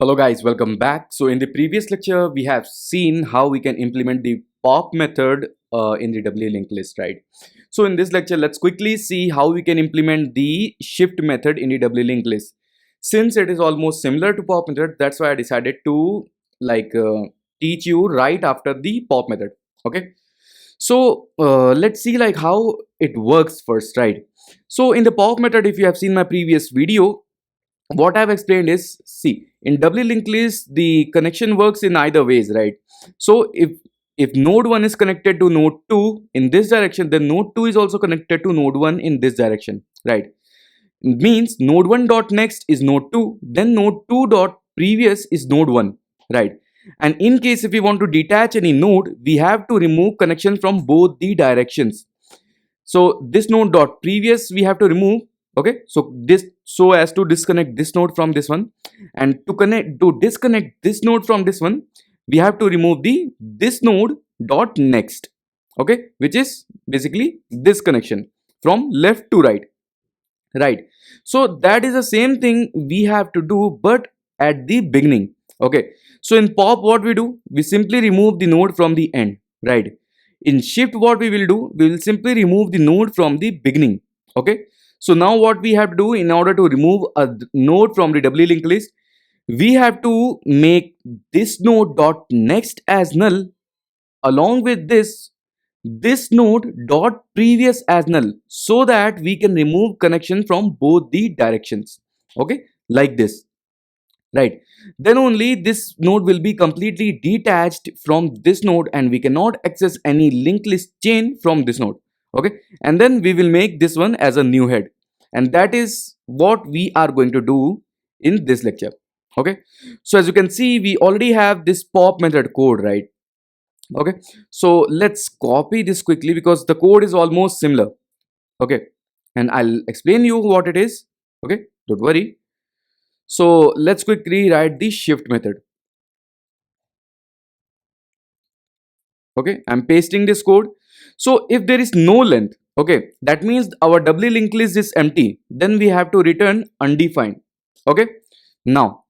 Hello guys, welcome back. So in the previous lecture, we have seen how we can implement the pop method in the W linked list, right? So in this lecture, let's quickly see how we can implement the shift method in the W linked list. Since it is almost similar to pop method, that's why I decided to like teach you right after the pop method. Okay. So let's see like how it works first, right? So in the pop method, if you have seen my previous video, what I've explained is, see, in doubly linked list the connection works in either ways, right? So if node 1 is connected to node 2 in this direction, then node 2 is also connected to node 1 in this direction, right? It means node 1 dot next is node 2, then node 2 dot previous is node 1, right? And in case if we want to detach any node, we have to remove connection from both the directions. So this node dot previous we have to remove. Okay, so this, so as to disconnect this node from this one, and to disconnect this node from this one, we have to remove the this node dot next. Okay, which is basically this connection from left to right, right? So that is the same thing we have to do, but at the beginning. Okay, so in pop what we do, we simply remove the node from the end, right? In shift what we will do, we will simply remove the node from the beginning. Okay, so now what we have to do, in order to remove a node from the W linked list, we have to make this node dot next as null, along with this node dot previous as null, so that we can remove connection from both the directions. Okay, like this, right? Then only this node will be completely detached from this node, and we cannot access any linked list chain from this node. Okay, and then we will make this one as a new head, and that is what we are going to do in this lecture. Okay, so as you can see, we already have this pop method code, right? Okay, so let's copy this quickly because the code is almost similar. Okay, and I'll explain you what it is. Okay, don't worry. So let's quickly write the shift method. Okay, I'm pasting this code. So if there is no length, okay, that means our doubly linked list is empty, then we have to return undefined. Okay, now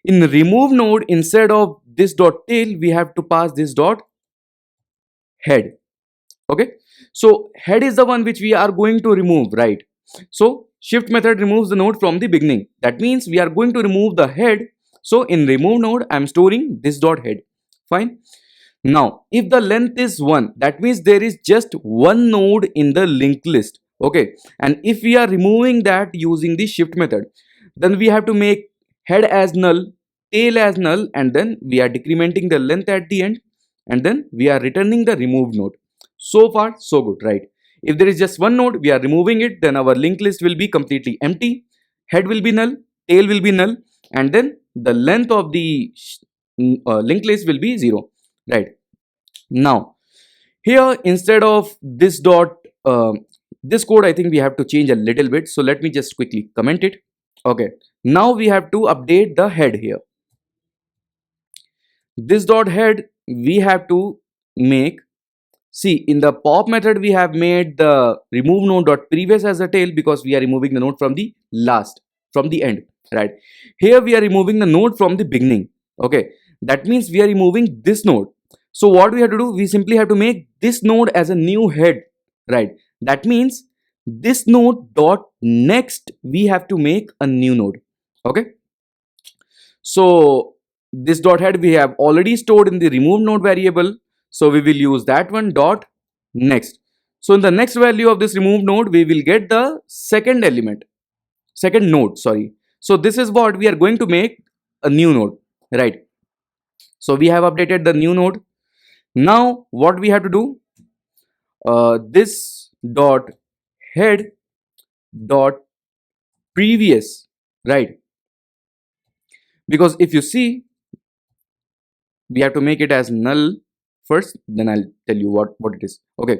in remove node, instead of this dot tail, we have to pass this dot head. Okay, so head is the one which we are going to remove, right? So shift method removes the node from the beginning. That means we are going to remove the head. So in remove node, I'm storing this dot head. Fine. Now if the length is 1, that means there is just one node in the linked list. Okay, and if we are removing that using the shift method, then we have to make head as null, tail as null, and then we are decrementing the length at the end, and then we are returning the removed node. So far so good, right? If there is just one node, we are removing it, then our linked list will be completely empty, head will be null, tail will be null, and then the length of the linked list will be 0, right? Now here, instead of this dot this code, I think we have to change a little bit, so let me just quickly comment it. Okay, now we have to update the head here. This dot head we have to make. See, in the pop method, we have made the remove node dot previous as a tail because we are removing the node from the last, from the end, right? Here we are removing the node from the beginning. Okay, that means we are removing this node. So what we have to do, we simply have to make this node as a new head, right? That means this node dot next, we have to make a new node. Okay, so this dot head we have already stored in the remove node variable, so we will use that one dot next. So in the next value of this remove node, we will get the second element, second node, sorry. So this is what we are going to make a new node, right? So we have updated the new node. Now what we have to do, this dot head dot previous, right? Because if you see, we have to make it as null first, then I'll tell you what it is. Okay,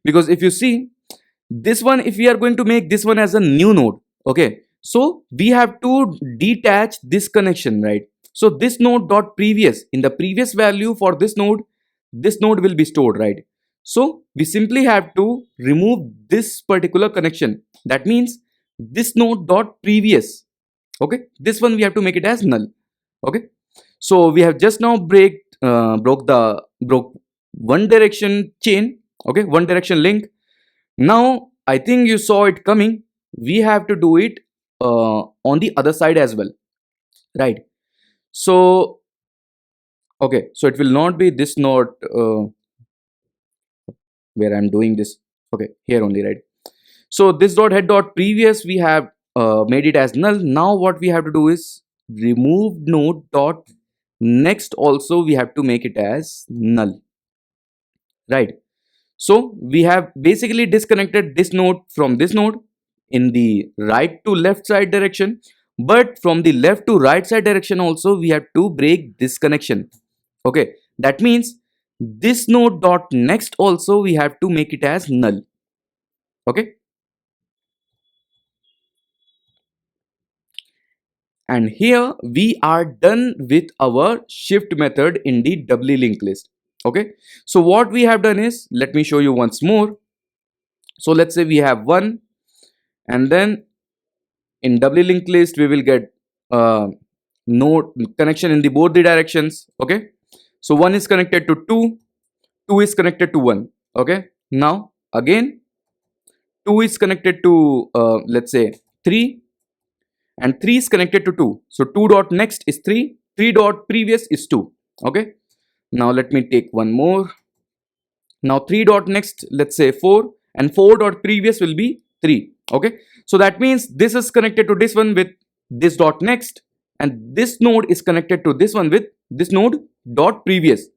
because if you see this one, if we are going to make this one as a new node, okay, so we have to detach this connection, right? So this node dot previous, in the previous value for this node will be stored, right? So we simply have to remove this particular connection. That means this node dot previous, okay, this one we have to make it as null. Okay, so we have just now broke one direction chain, okay, one direction link. Now I think you saw it coming. We have to do it on the other side as well, right? So okay, so it will not be this node where I'm doing this. Okay, here only, right? So this dot head dot previous we have made it as null. Now what we have to do is remove node dot next also we have to make it as null, right? So we have basically disconnected this node from this node in the right to left side direction, but from the left to right side direction also we have to break this connection. Okay, that means this node dot next also we have to make it as null. Okay, and here we are done with our shift method in the doubly linked list. Okay, so what we have done is, let me show you once more. So let's say we have one, and then in doubly linked list we will get node connection in the both the directions. Okay, so one is connected to 2, 2 is connected to 1. Okay, now again 2 is connected to let's say 3, and 3 is connected to 2. So 2 dot next is 3, 3 dot previous is 2. Okay, now let me take one more. Now 3 dot next, let's say 4, and 4 dot previous will be 3. Okay, so that means this is connected to this one with this dot next, and this node is connected to this one with this node dot previous.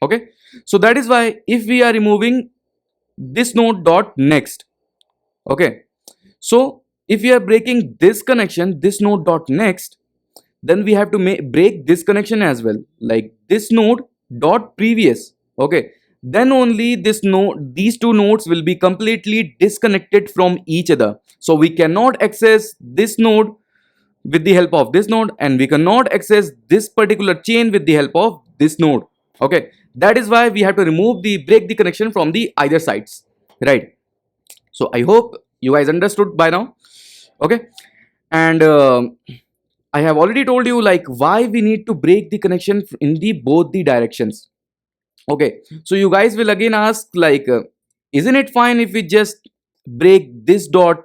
Okay, so that is why if we are removing this node dot next, okay, so if we are breaking this connection, this node dot next, then we have to break this connection as well, like this node dot previous. Okay, then only this node, these two nodes will be completely disconnected from each other. So we cannot access this node with the help of this node, and we cannot access this particular chain with the help of this node. Okay, that is why we have to break the connection from the either sides, right? So I hope you guys understood by now. Okay, and I have already told you like why we need to break the connection in the both the directions. Okay, so you guys will again ask like, isn't it fine if we just break this dot,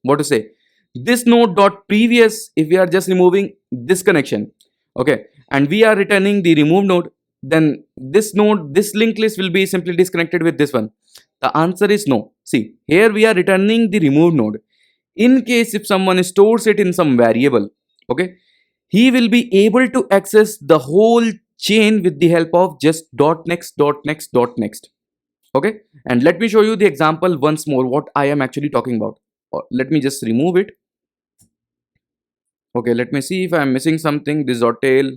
what to say, this node dot previous, if we are just removing this connection, okay, and we are returning the remove node, then this node, this linked list will be simply disconnected with this one. The answer is no. See, here we are returning the remove node. In case if someone stores it in some variable, okay, he will be able to access the whole chain with the help of just dot next dot next dot next. Okay, and let me show you the example once more what I am actually talking about. Let me just remove it. Okay, let me see if I am missing something. This dot tail,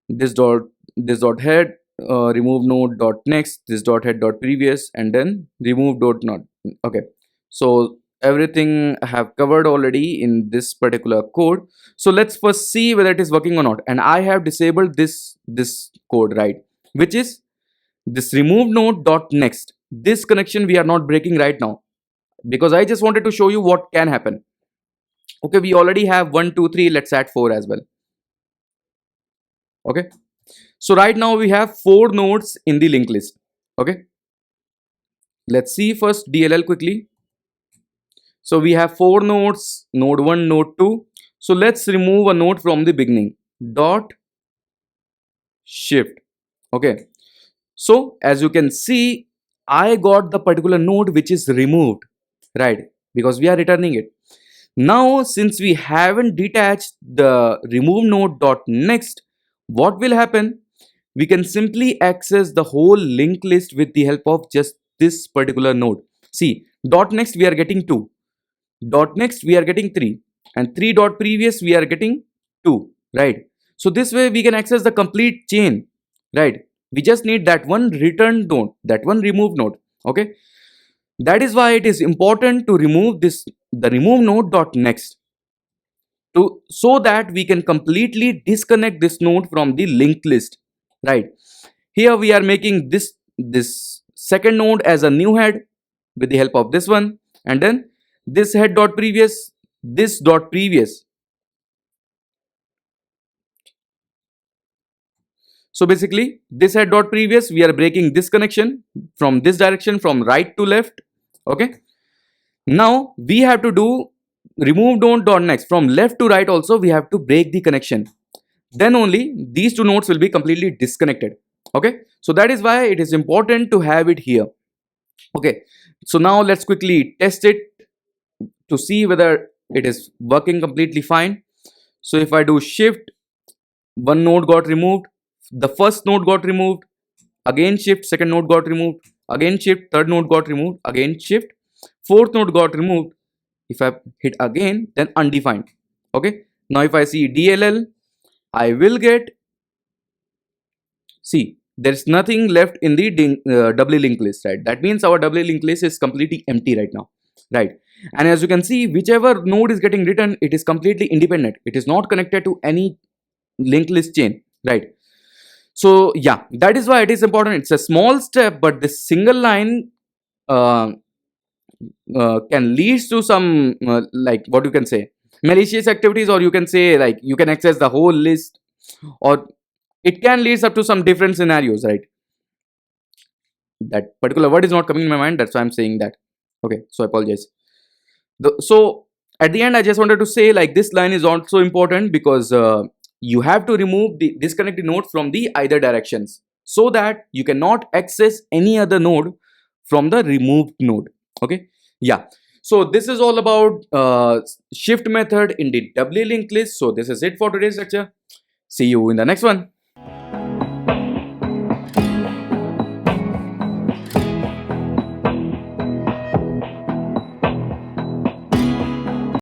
this dot head, remove node dot next, this dot head dot previous, and then remove dot not. Okay, so everything I have covered already in this particular code. So let's first see whether it is working or not. And I have disabled this code, right, which is this remove node dot next. This connection we are not breaking right now, because I just wanted to show you what can happen. Okay, we already have 1 2 3, let's add 4 as well. Okay, so right now we have 4 nodes in the linked list. Okay, let's see first DLL quickly. So we have 4 nodes, node 1, node 2. So let's remove a node from the beginning. Dot shift. Okay, so as you can see, I got the particular node which is removed, right, because we are returning it. Now since we haven't detached the remove node dot next, what will happen? We can simply access the whole linked list with the help of just this particular node. See, dot next we are getting 2, dot next we are getting 3, and 3 dot previous we are getting 2, right? So this way we can access the complete chain, right? We just need that one return node, that one remove node. Okay, that is why it is important to remove this, the remove node dot next, to so that we can completely disconnect this node from the linked list, right? Here we are making this second node as a new head with the help of this one, and then this head dot previous, this dot previous. So basically this head dot previous, we are breaking this connection from this direction from right to left. Okay, now we have to do remove node dot next from left to right. Also we have to break the connection, then only these two nodes will be completely disconnected. Okay, so that is why it is important to have it here. Okay, so now let's quickly test it to see whether it is working completely fine. So if I do shift, one node got removed, the first node got removed, again shift, second node got removed, again shift, third node got removed, again shift, fourth node got removed. If I hit again, then undefined. Okay, now if I see DLL, I will get, see, there's nothing left in the doubly linked list, right? That means our doubly linked list is completely empty right now, right? And as you can see, whichever node is getting written, it is completely independent. It is not connected to any linked list chain, right? So yeah, that is why it is important. It's a small step, but this single line uh, can lead to some like what you can say malicious activities, or you can say like you can access the whole list, or it can lead up to some different scenarios, right? That particular word is not coming in my mind, that's why I'm saying that. Okay, so I apologize. So at the end I just wanted to say like this line is also important because you have to remove the disconnected node from the either directions so that you cannot access any other node from the removed node. Okay, yeah, so this is all about shift method in the doubly linked list. So this is it for today's lecture. See you in the next one.